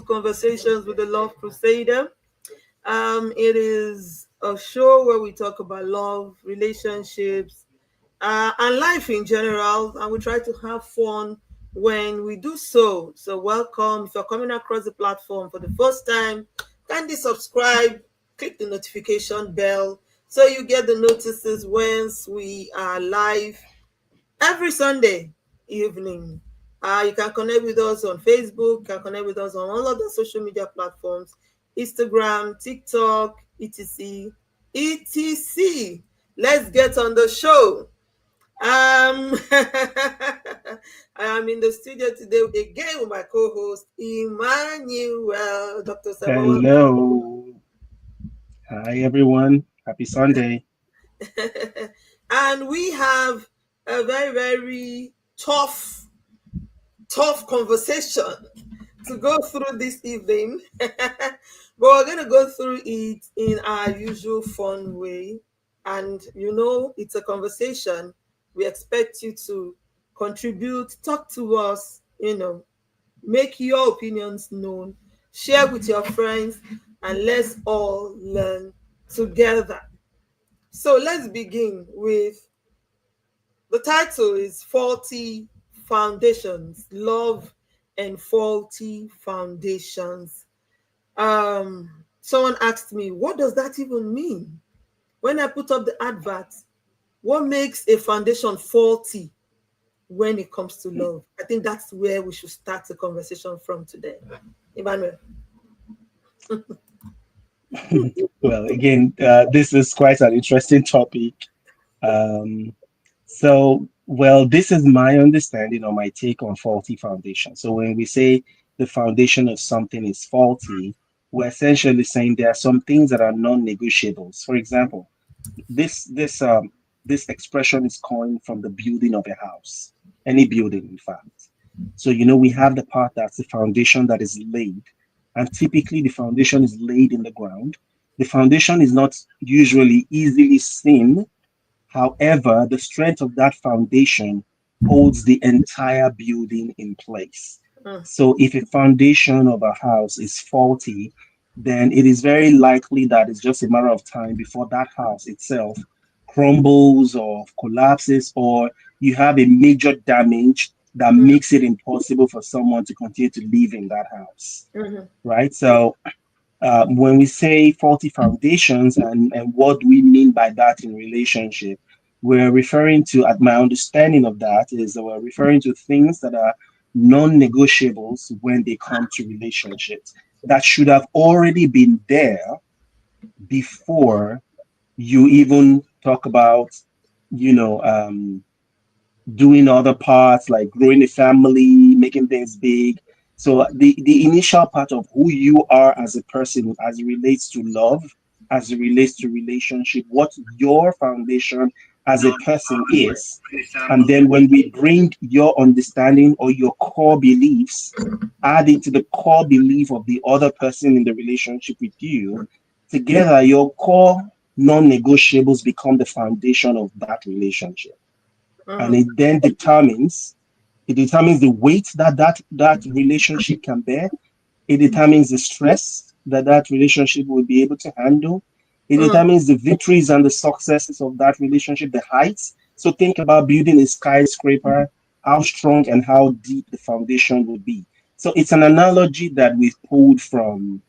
Conversations with the Love Crusader. It is a show where we talk about love, relationships, and life in general, and we try to have fun when we do so. So, welcome. If you're coming across the platform for the first time, kindly subscribe, click the notification bell so you get the notices once we are live every Sunday evening. You can connect with us on Facebook, you can connect with us on all other social media platforms, Instagram, TikTok, etc. etc. Let's get on the show. I am in the studio today again with my co-host Emmanuel, Dr. Sabawa. Hello. Hi, everyone. Happy Sunday. And we have a very, very tough conversation to go through this evening. But we're going to go through it in our usual fun way. And it's a conversation. We expect you to contribute, talk to us, make your opinions known, share with your friends, and let's all learn together. So let's begin with the title is Faulty Foundations, Love and Faulty Foundations. Someone asked me, what does that even mean? When I put up the advert, what makes a foundation faulty when it comes to love? I think that's where we should start the conversation from today. Emmanuel. Well, again, this is quite an interesting topic. Um, this is my understanding or my take on faulty foundation. So, when we say the foundation of something is faulty, we're essentially saying there are some things that are non-negotiables. For example, this expression is coined from the building of a house, any building, in fact. So, we have the part that's the foundation that is laid, and typically the foundation is laid in the ground. The foundation is not usually easily seen. However, the strength of that foundation holds the entire building in place. Mm, So, if a foundation of a house is faulty, then it is very likely that it's just a matter of time before that house itself crumbles or collapses, or you have a major damage that mm, makes it impossible for someone to continue to live in that house, mhm, right? So, when we say faulty foundations, and what do we mean by that in relationship, we're referring to, at my understanding of that, is that we're referring to things that are non-negotiables when they come to relationships that should have already been there before you even talk about, you know, um, doing other parts like growing a family, making things big. So the initial part of who you are as a person, as it relates to love, as it relates to relationship, what your foundation as a person is, and then when we bring your understanding or your core beliefs, add it to the core belief of the other person in the relationship with you, together your core non-negotiables become the foundation of that relationship, and mm, it determines the weight that relationship can bear. It determines the stress that relationship will be able to handle. It mm, determines the victories and the successes of that relationship, the heights. So think about building a skyscraper, how strong and how deep the foundation would be. So it's an analogy that we've pulled from,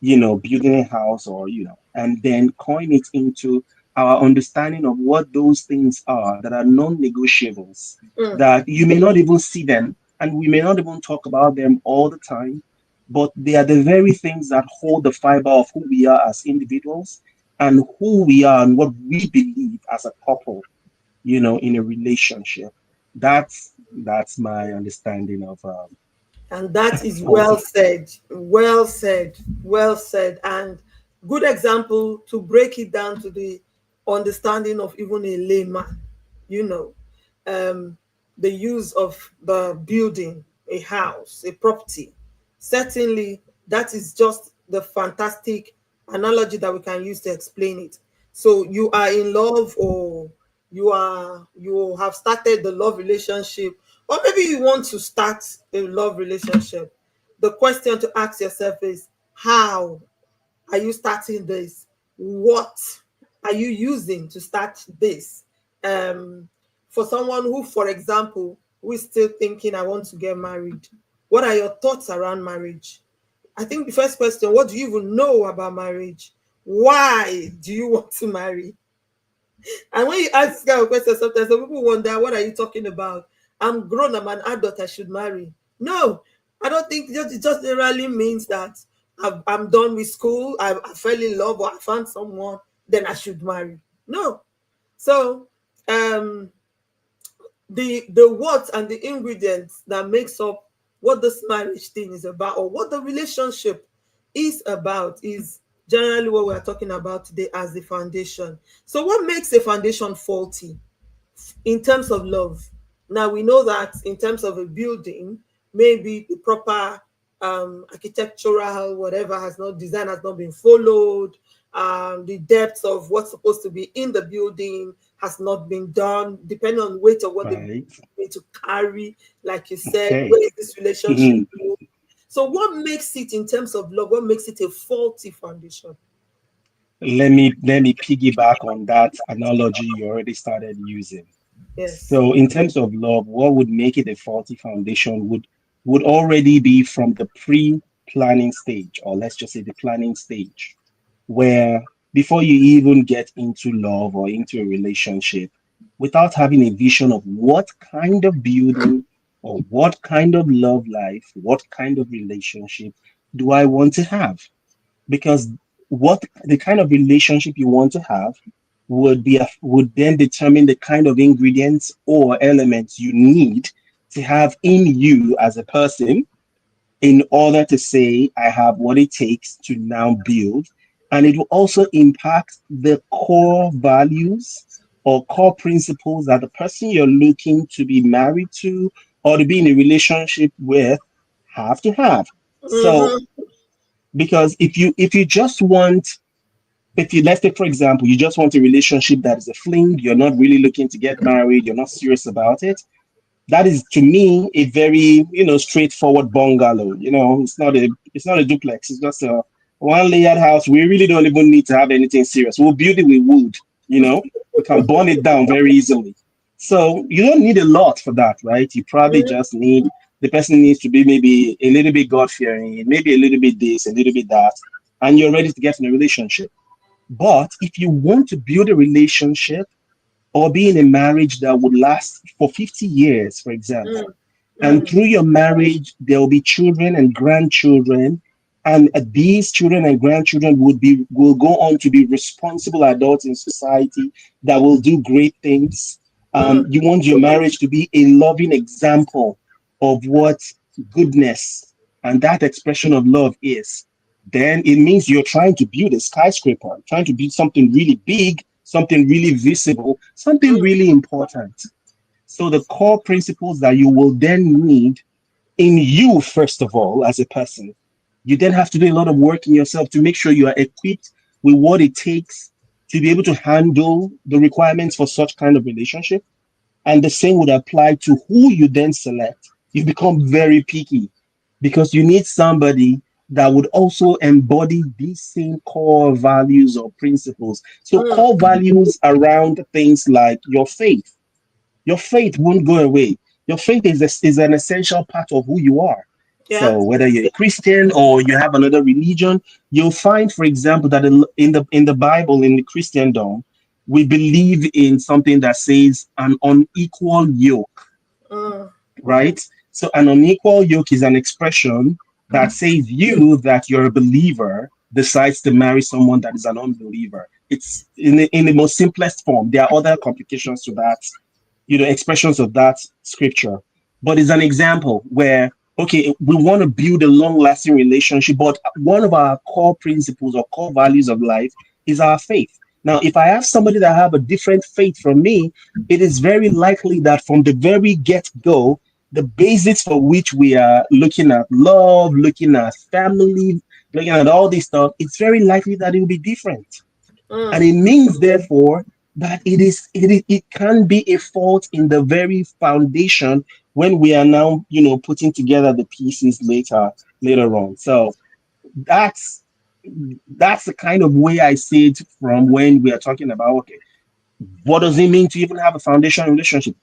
building a house, or, and then coin it into our understanding of what those things are that are non-negotiables, mm, that you may not even see them, and we may not even talk about them all the time, but they are the very things that hold the fiber of who we are as individuals, and who we are and what we believe as a couple, in a relationship. That's my understanding of and that is well faulty. said, well said, well said, and good example to break it down to the understanding of even a layman. You know, um, the use of the building, a house, a property. Certainly, that is just the fantastic analogy that we can use to explain it. So you are in love, or you have started the love relationship, or maybe you want to start a love relationship. the question to ask yourself is, how are you starting this? What are you using to start this? Um, for someone who, for example, who is still thinking, I want to get married, what are your thoughts around marriage? I think the first question, what do you even know about marriage? Why do you want to marry? And when you ask this kind of question, sometimes some people wonder, what are you talking about? I'm grown, I'm an adult, I should marry. No, I don't think it just generally means that I'm done with school, I fell in love or I found someone, then I should marry. No. So um the what and the ingredients that makes up what this marriage thing is about, or what the relationship is about, is generally what we're talking about today as the foundation. So what makes a foundation faulty in terms of love? Now we know that in terms of a building, maybe the proper architectural whatever has not design has not been followed. The depth of what's supposed to be in the building has not been done, depending on weight of what the building Right. is going to carry. Like you said, Okay. where is this relationship Mhm. going? So what makes it, in terms of love, what makes it a faulty foundation? Let me piggyback on that analogy you already started using. Yes. So, in terms of love, what would make it a faulty foundation would already be from the pre-planning stage, or let's just say the planning stage, where before you even get into love or into a relationship, without having a vision of what kind of building or what kind of love life, what kind of relationship do I want to have? Because what the kind of relationship you want to have would then determine the kind of ingredients or elements you need to have in you as a person in order to say I have what it takes to now build. And it will also impact the core values or core principles that the person you're looking to be married to or to be in a relationship with have to have. So Mm-hmm. because if you just want, if you, let's say for example, you just want a relationship that is a fling, you're not really looking to get married, you're not serious about it, that is to me a very, straightforward bungalow. It's not a duplex, it's just a one layered house. We really don't even need to have anything serious. We'll build it with wood. We can burn it down very easily. So you don't need a lot for that, right? You probably just need, the person needs to be maybe a little bit God fearing, maybe a little bit this, a little bit that, and you're ready to get in a relationship. But if you want to build a relationship or be in a marriage that would last for 50 years, for example, and through your marriage, there will be children and grandchildren, and these children and grandchildren will go on to be responsible adults in society that will do great things. You want your marriage to be a loving example of what goodness and that expression of love is. Then it means you're trying to build a skyscraper, trying to build something really big, something really visible, something really important. So the core principles that you will then need in you, first of all, as a person, you then have to do a lot of work in yourself to make sure you are equipped with what it takes to be able to handle the requirements for such kind of relationship. And the same would apply to who you then select. You become very picky because you need somebody that would also embody these same core values or principles. So, core values around things like your faith won't go away. Your faith is an essential part of who you are. Yeah. So whether you're a Christian or you have another religion, you'll find, for example, that in the Bible, in the Christendom, we believe in something that says an unequal yoke, Mm. right? So an unequal yoke is an expression that says you, that you're a believer, decides to marry someone that is an unbeliever. It's in the most simplest form. There are other complications to that, expressions of that scripture. But it's an example where, okay, we want to build a long lasting relationship, but one of our core principles or core values of life is our faith. Now, if I have somebody that have a different faith from me, it is very likely that from the very get go, the basics for which we are looking at love, looking at family, looking at all this stuff, it's very likely that it will be different. And Mm. it means, therefore, that it can be a fault in the very foundation when we are now, putting together the pieces later. later on. So that's that's the kind of way I see it from when we are talking about, okay, what does it mean to even have a foundation relationship?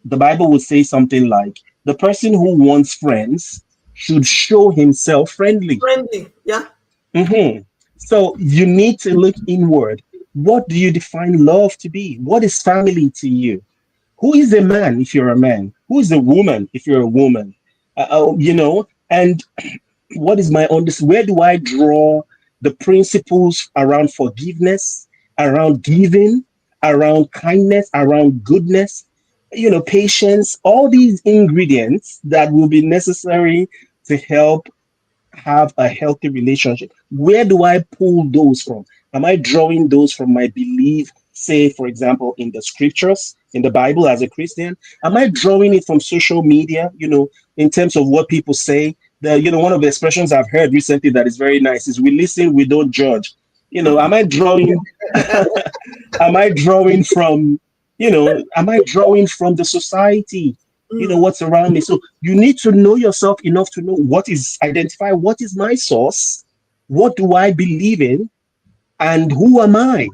The Bible would say something like, the person who wants friends should show himself friendly. Friendly, yeah. Mhm. So you need to look inward. What do you define love to be? What is family to you? Who is a man if you're a man? Who is a woman if you're a woman? And what is my where do I draw the principles around forgiveness, around giving, around kindness, around goodness, patience, all these ingredients that will be necessary to help have a healthy relationship? Where do I pull those from? Am I drawing those from my belief, say, for example, in the scriptures, in the Bible as a Christian? Am I drawing it from social media, in terms of what people say? One of the expressions I've heard recently that is very nice is, we listen, we don't judge. Am I drawing, am I drawing from, am I drawing from the society? Mm, What's around me. So you need to know yourself enough to know identify what is my source, what do I believe in, and who am I?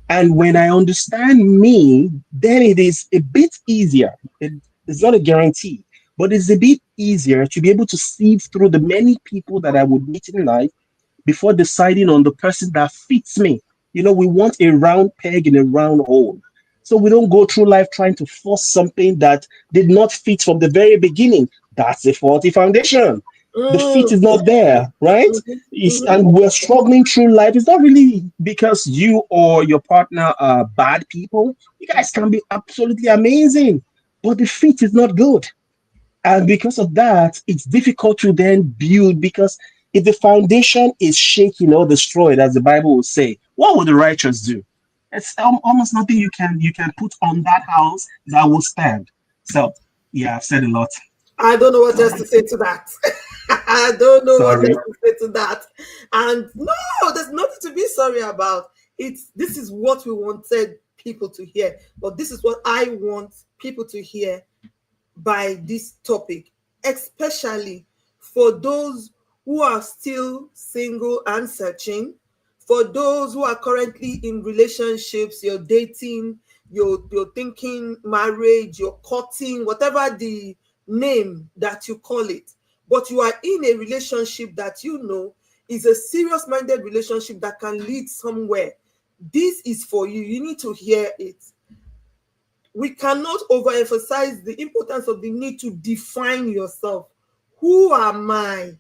And when I understand me, then it is a bit easier. It's not a guarantee, but it's a bit easier to be able to sieve through the many people that I would meet in life before deciding on the person that fits me. We want a round peg in a round hole. So we don't go through life trying to force something that did not fit from the very beginning. That's a faulty foundation. The fit is mm, not there, right? mhm, And we're struggling through life. It's not really because you or your partner are bad people. You guys can be absolutely amazing, but the fit is not good. And because of that, it's difficult to then build, because if the foundation is shaken or destroyed, as the Bible will say, what will the righteous do? It's almost nothing you can put on that house that will stand. So yeah, I've said a lot. I don't know what else to Sorry. say to that. I don't know what else Sorry. to say to that. And no, there's nothing to be sorry about. This is what we wanted people to hear, but this is what I want people to hear by this topic, especially for those who are still single and searching, for those who are currently in relationships, you're dating, you're thinking marriage, you're courting, whatever the name that you call it, but you are in a relationship that is a serious minded relationship that can lead somewhere. This is for you. You need to hear it. We cannot overemphasize the importance of the need to define yourself. Who am I?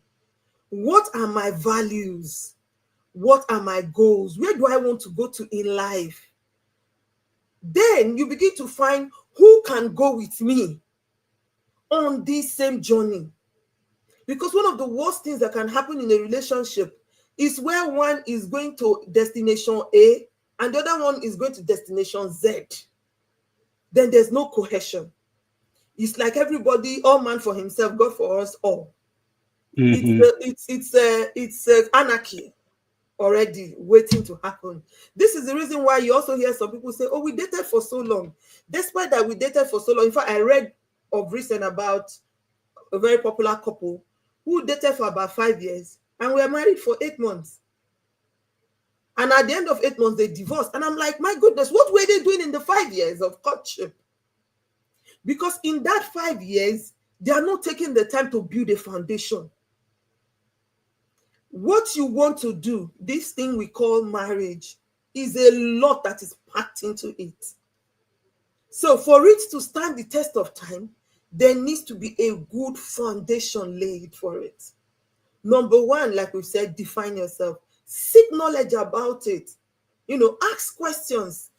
What are my values? What are my goals? Where do I want to go to in life? Then you begin to find who can go with me on this same journey. Because one of the worst things that can happen in a relationship is where one is going to destination A and the other one is going to destination Z. Then there's no cohesion. It's like everybody, all man for himself, God for us all. It's Hmm. anarchy already waiting to happen. This is the reason why you also hear some people say, "Oh, we dated for so long." Despite that, we dated for so long. In fact, I read of recent about a very popular couple who dated for about 5 years and were married for 8 months. And at the end of 8 months, they divorced. And I'm like, my goodness, what were they doing in the 5 years of courtship? Because in that 5 years, they are not taking the time to build a foundation. What you want to do, this thing we call marriage, is a lot that is packed into it. So for it to stand the test of time, there needs to be a good foundation laid for it. Number one, like we said, define yourself. Seek knowledge about it. Ask questions.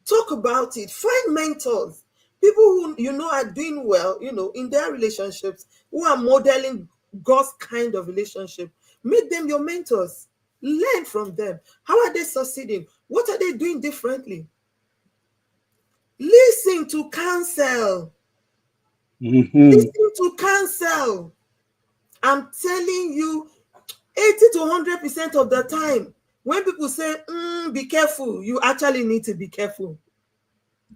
Talk about it. Find mentors. People who are doing well, in their relationships, who are modeling God's kind of relationship. Make them your mentors. Learn from them. How are they succeeding? What are they doing differently? Listen to counsel. Hmm. Listen to counsel. I'm telling you, 80 to 100% of the time, when people say, be careful, you actually need to be careful.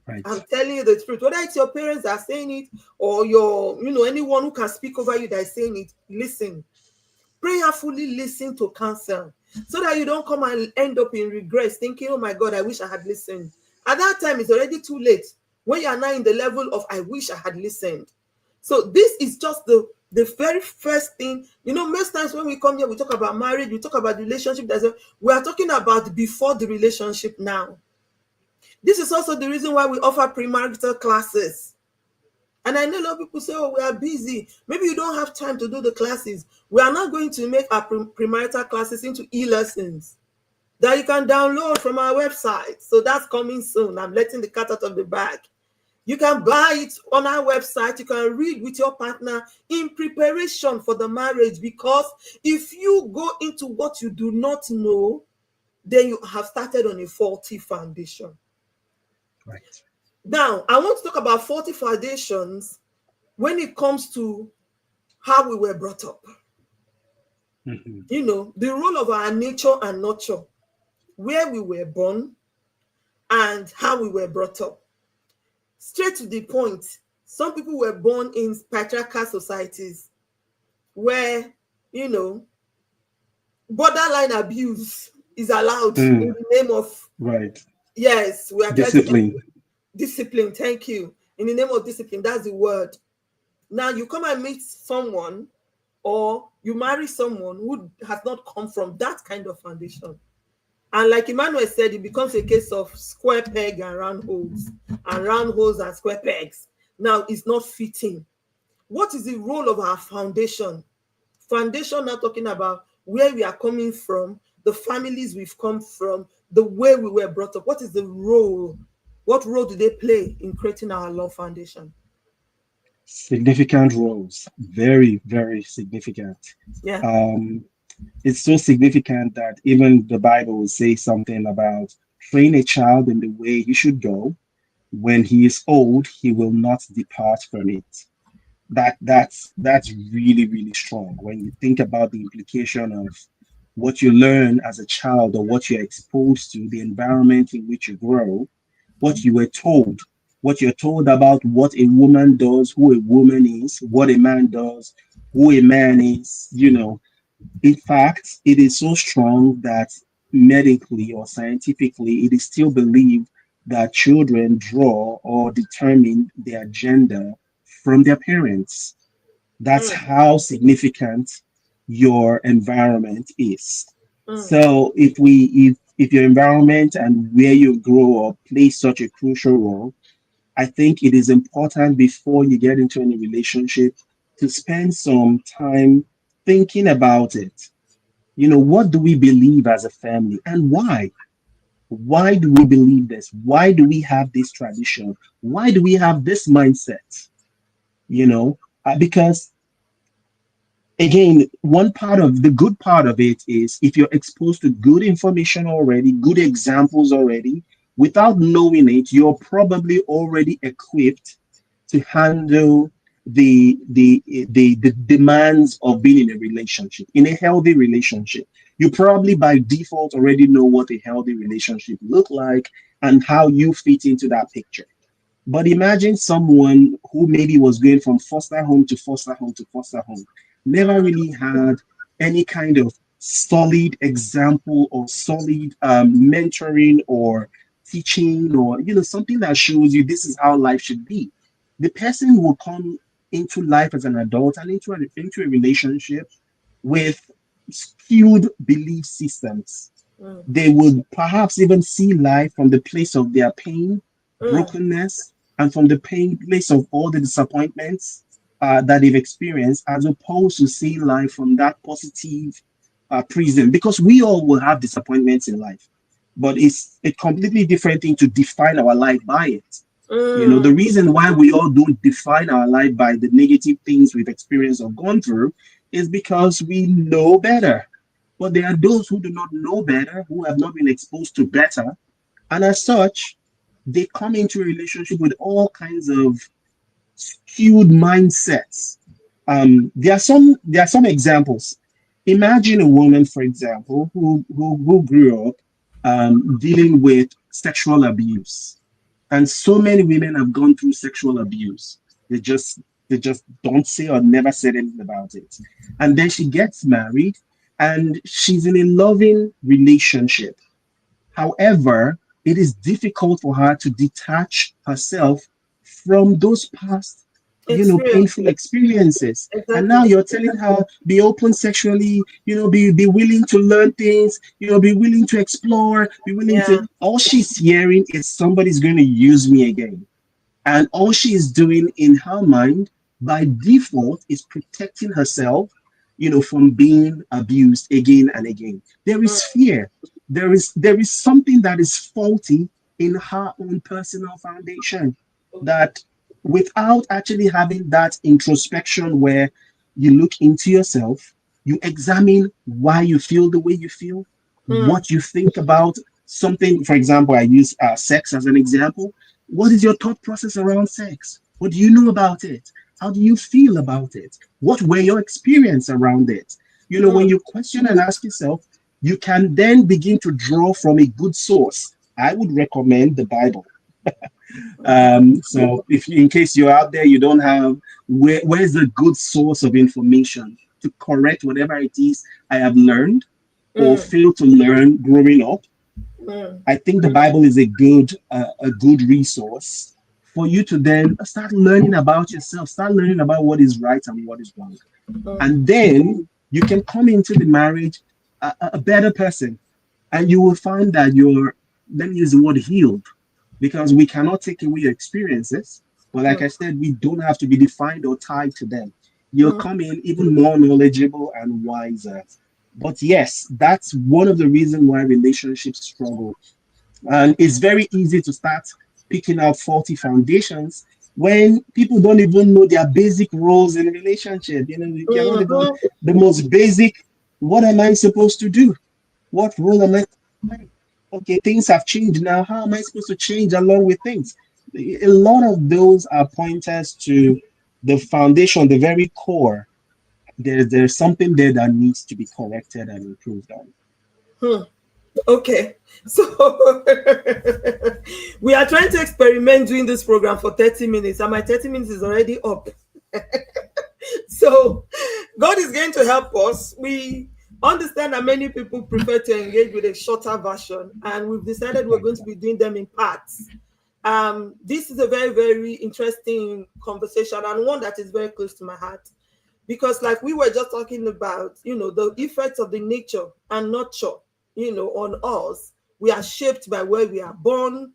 I'm Right. telling you the truth. Whether it's your parents that are saying it or anyone who can speak over you that is saying it, listen. prayerfully listen to counsel, so that you don't come and end up in regrets thinking, oh my God, I wish I had listened. At that time, it's already too late, when you are now in the level of I wish I had listened. So this is just the very first thing. Most times when we come here, we talk about marriage, we talk about relationship. We are talking about before the relationship now. This is also the reason why we offer premarital classes. And I know a lot of people say, oh, we are busy. Maybe you don't have time to do the classes. We are not going to make our premarital classes into e-lessons that you can download from our website. So that's coming soon. I'm letting the cat out of the bag. You can buy it on our website. You can read with your partner in preparation for the marriage, because if you go into what you do not know, then you have started on a faulty foundation. Right. Now, I want to talk about faulty foundations when it comes to how we were brought up. The role of our nature and nurture, where we were born and how we were brought up. Straight to the point, some people were born in patriarchal societies where, borderline abuse is allowed in the name of, right, yes, we are discipline. Discipline, thank you. In the name of discipline, that's the word. Now you come and meet someone, or you marry someone who has not come from that kind of foundation. And like Emmanuel said, it becomes a case of square peg and round holes, and round holes and square pegs. Now it's not fitting. What is the role of our foundation? Foundation, not talking about where we are coming from, the families we've come from, the way we were brought up. What is the role? What role do they play in creating our love foundation? Significant roles, very, very significant. Yeah. It's so significant that even the Bible will say something about train a child in the way he should go. When he is old, he will not depart from it. That's really, really strong when you think about the implication of what you learn as a child, or what you're exposed to, the environment in which you grow, what you were told, what you're told about what a woman does, who a woman is, what a man does, who a man is. In fact, it is so strong that medically or scientifically, it is still believed that children draw or determine their gender from their parents. That's how significant your environment is. So if your environment and where you grow up plays such a crucial role, I think it is important before you get into any relationship to spend some time thinking about it. What do we believe as a family, and why? Why do we believe this? Why do we have this tradition? Why do we have this mindset? Because again, one part of the good part of it is if you're exposed to good information already, good examples already, without knowing it, you're probably already equipped to handle the demands of being in a relationship, in a healthy relationship. You probably by default already know what a healthy relationship look like and how you fit into that picture. But imagine someone who maybe was going from foster home to foster home to foster home, never really had any kind of solid example or solid mentoring or teaching, or something that shows you this is how life should be. The person will come into life as an adult and into a relationship with skewed belief systems. They would perhaps even see life from the place of their pain, brokenness, and from the pain place of all the disappointments that they've experienced, as opposed to seeing life from that positive prism. Because we all will have disappointments in life, but it's a completely different thing to define our life by it. The reason why we all don't define our life by the negative things we've experienced or gone through is because we know better. But there are those who do not know better, who have not been exposed to better. And as such, they come into a relationship with all kinds of skewed mindsets. There are some examples. Imagine a woman, for example, who grew up dealing with sexual abuse. And so many women have gone through sexual abuse. They just They just don't say or never said anything about it. And then she gets married and she's in a loving relationship. However, it is difficult for her to detach herself from those past, Experience. painful experiences. And now Exactly. you're telling her, be open sexually, be willing to learn things, be willing to explore, be willing to. Yeah. All she's hearing is somebody's going to use me again. And all she is doing in her mind by default is protecting herself, from being abused again and again. There Mm, is fear. There is something that is faulty in her own personal foundation, okay. that without actually having that introspection where you look into yourself, you examine why you feel the way you feel, Mm, what you think about something. For example, I use sex as an example. What is your thought process around sex? What do you know about it? How do you feel about it? What were your experience around it? When mm, you question and ask yourself, you can then begin to draw from a good source. I would recommend the Bible. So if in case you're out there, you don't have, where's the good source of information to correct whatever it is I have learned or mm, failed to learn growing up. mm, I think the Bible is a good resource for you to then start learning about yourself, start learning about what is right and what is wrong, mm, and then you can come into the marriage a better person, and you will find that you're, let me use the word, healed, because we cannot take away your experiences. But like mm, I said, we don't have to be defined or tied to them. You'll mm. come in even more knowledgeable and wiser. But yes, that's one of the reasons why relationships struggle, and it's very easy to start picking out faulty foundations when people don't even know their basic roles in a relationship. You're not even Mhm. the most basic. What am I supposed to do? What role am I playing? Okay, things have changed now. How am I supposed to change along with things? A lot of those are pointers to the foundation, the very core. There's something there that needs to be corrected and improved on. Hmm. Okay. So we are trying to experiment doing this program for 30 minutes, and my 30 minutes is already up. So God is going to help us. We understand that many people prefer to engage with a shorter version, and we've decided we're going to be doing them in parts. This is a very, very interesting conversation and one that is very close to my heart because, like we were just talking about, the effects of the nature and nurture, on us. We are shaped by where we are born,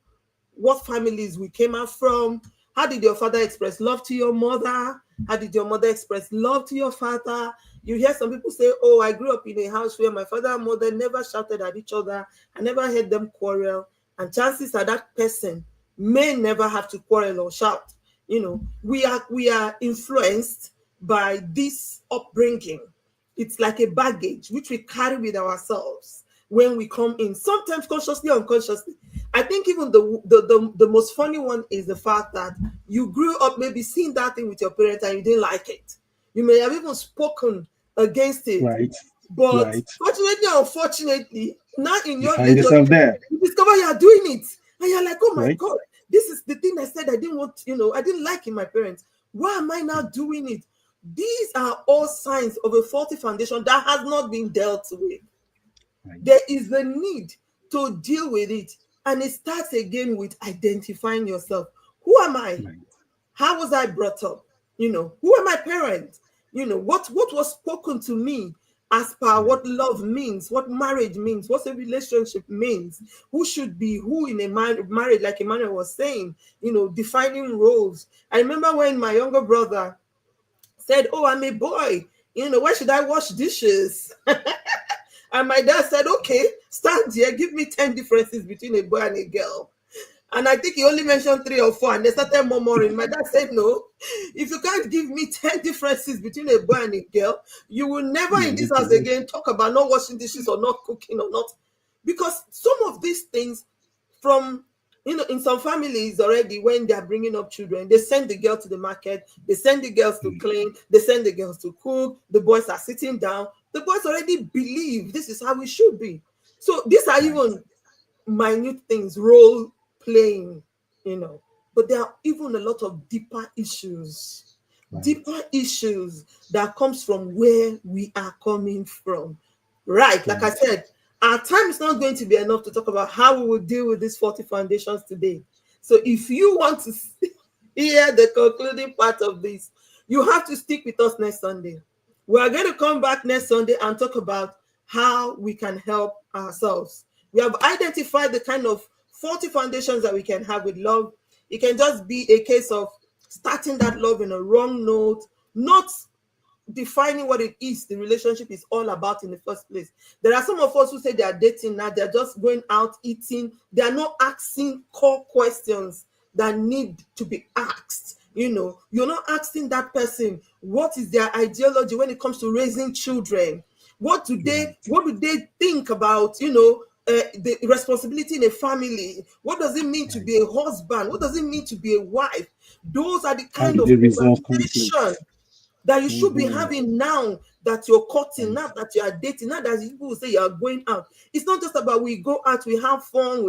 what families we came out from. How did your father express love to your mother? How did your mother express love to your father? You hear some people say, oh, I grew up in a house where my father and mother never shouted at each other. I never heard them quarrel. And chances are that person may never have to quarrel or shout. We are influenced by this upbringing. It's like a baggage which we carry with ourselves when we come in, sometimes consciously or unconsciously. I think even the most funny one is the fact that you grew up maybe seeing that thing with your parents and you didn't like it. You may have even spoken against it. Right, But right. fortunately or unfortunately, now in You your find age, yourself there, you discover you are doing it. And you're like, oh my right? God, this is the thing I said I didn't want, I didn't like in my parents. Why am I now doing it? These are all signs of a faulty foundation that has not been dealt with. Right, There is the need to deal with it. And it starts again with identifying yourself. Who am I? right, How was I brought up? Who are my parents? What was spoken to me as per right, what love means, what marriage means, what a relationship means, who should be who in a marriage, like Emmanuel was saying, defining roles. I remember when my younger brother said, oh, I'm a boy, why should I wash dishes? And my dad said, okay, stand here, give me 10 differences between a boy and a girl. And I think he only mentioned three or four, and they started murmuring. My dad said, no, if you can't give me 10 differences between a boy and a girl, you will never in yeah, this good to house go. again talk about not washing dishes or not cooking or not. Because some of these things from, in some families already, when they are bringing up children, they send the girl to the market, they send the girls to Mm, clean, they send the girls to cook, the boys are sitting down. The boys already believe this is how it should be. So these are right, even minute things, role playing, but there are even a lot of deeper issues deeper issues that comes from where we are coming from. Right. Like I said, our time is not going to be enough to talk about how we will deal with these 40 foundations today. So if you want to hear the concluding part of this, you have to stick with us next Sunday. We are going to come back next Sunday and talk about how we can help ourselves. We have identified the kind of 40 foundations that we can have with love. It can just be a case of starting that love in a wrong note, not defining what it is the relationship is all about in the first place. There are some of us who say they are dating now, they're just going out eating, they are not asking core questions that need to be asked. You're not asking that person what is their ideology when it comes to raising children. What do they think about the responsibility in a family? What does it mean to be a husband? What does it mean to be a wife? Those are the kind of conversation that you should be having now that you're cutting, now that you are dating, now that people say you are going out. It's not just about we go out, we have fun.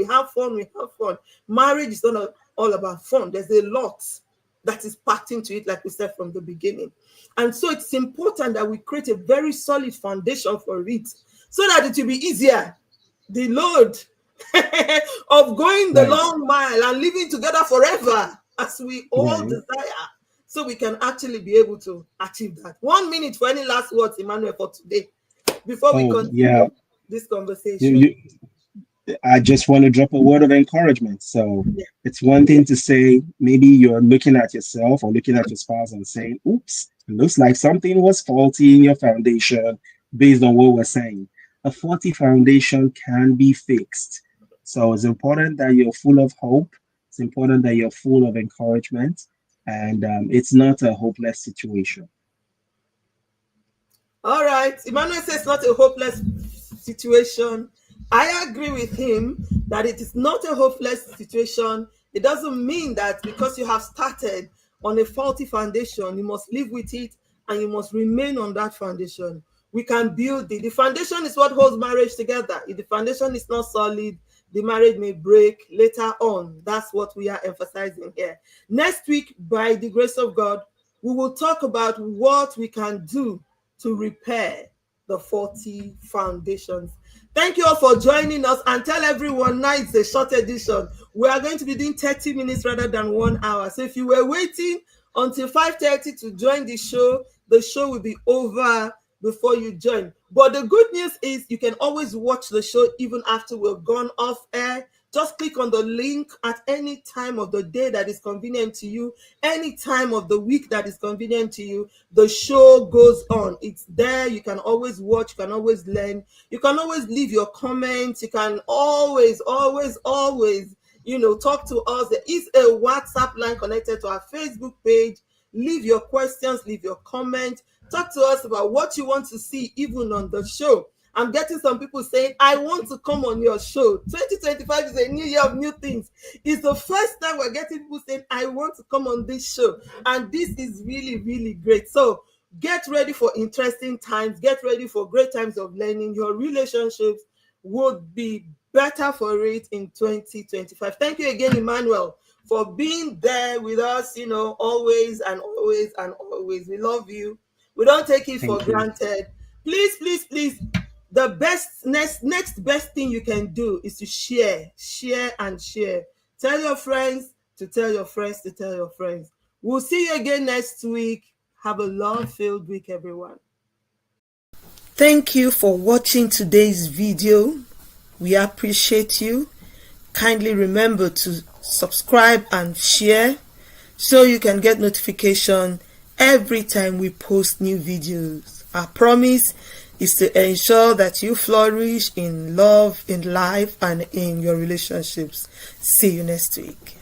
Marriage is not all about fun. There's a lot that is packed into it, like we said from the beginning. And so it's important that we create a very solid foundation for it so that it will be easier. The load of going the long mile and living together forever as we all desire, so we can actually be able to achieve that. 1 minute for any last words, Emmanuel, for today, before we continue this conversation. I just want to drop a word of encouragement. So it's one thing to say, maybe you're looking at yourself or looking at your spouse and saying, oops, it looks like something was faulty in your foundation based on what we're saying. A faulty foundation can be fixed. So it's important that you're full of hope. It's important that you're full of encouragement. And it's not a hopeless situation. All right. Emmanuel says it's not a hopeless situation. I agree with him that it is not a hopeless situation. It doesn't mean that because you have started on a faulty foundation, you must live with it and you must remain on that foundation. We can build it. The foundation is what holds marriage together. If the foundation is not solid, the marriage may break later on. That's what we are emphasizing here. Next week, by the grace of God, we will talk about what we can do to repair the 40 foundations. Thank you all for joining us, and tell everyone now it's a short edition. We are going to be doing 30 minutes rather than 1 hour. So if you were waiting until 5:30 to join the show will be over before you join. But the good news is you can always watch the show even after we've gone off air. Just click on the link at any time of the day that is convenient to you, any time of the week that is convenient to you. The show goes on. It's there. You can always watch. You can always learn. You can always leave your comments. You can always talk to us. There is a WhatsApp line connected to our Facebook page. Leave your questions, leave your comments. Talk to us about what you want to see even on the show. I'm getting some people saying, I want to come on your show. 2025 is a new year of new things. It's the first time we're getting people saying, I want to come on this show. And this is really, really great. So get ready for interesting times. Get ready for great times of learning. Your relationships would be better for it in 2025. Thank you again, Emmanuel, for being there with us, always and always and always. We love you. We don't take it for granted. Please, the next best thing you can do is to share. Tell your friends to tell your friends to tell your friends. We'll see you again next week. Have a love-filled week, everyone. Thank you for watching today's video. We appreciate you. Kindly remember to subscribe and share so you can get notification every time we post new videos. Our promise is to ensure that you flourish in love, in life, and in your relationships. See you next week.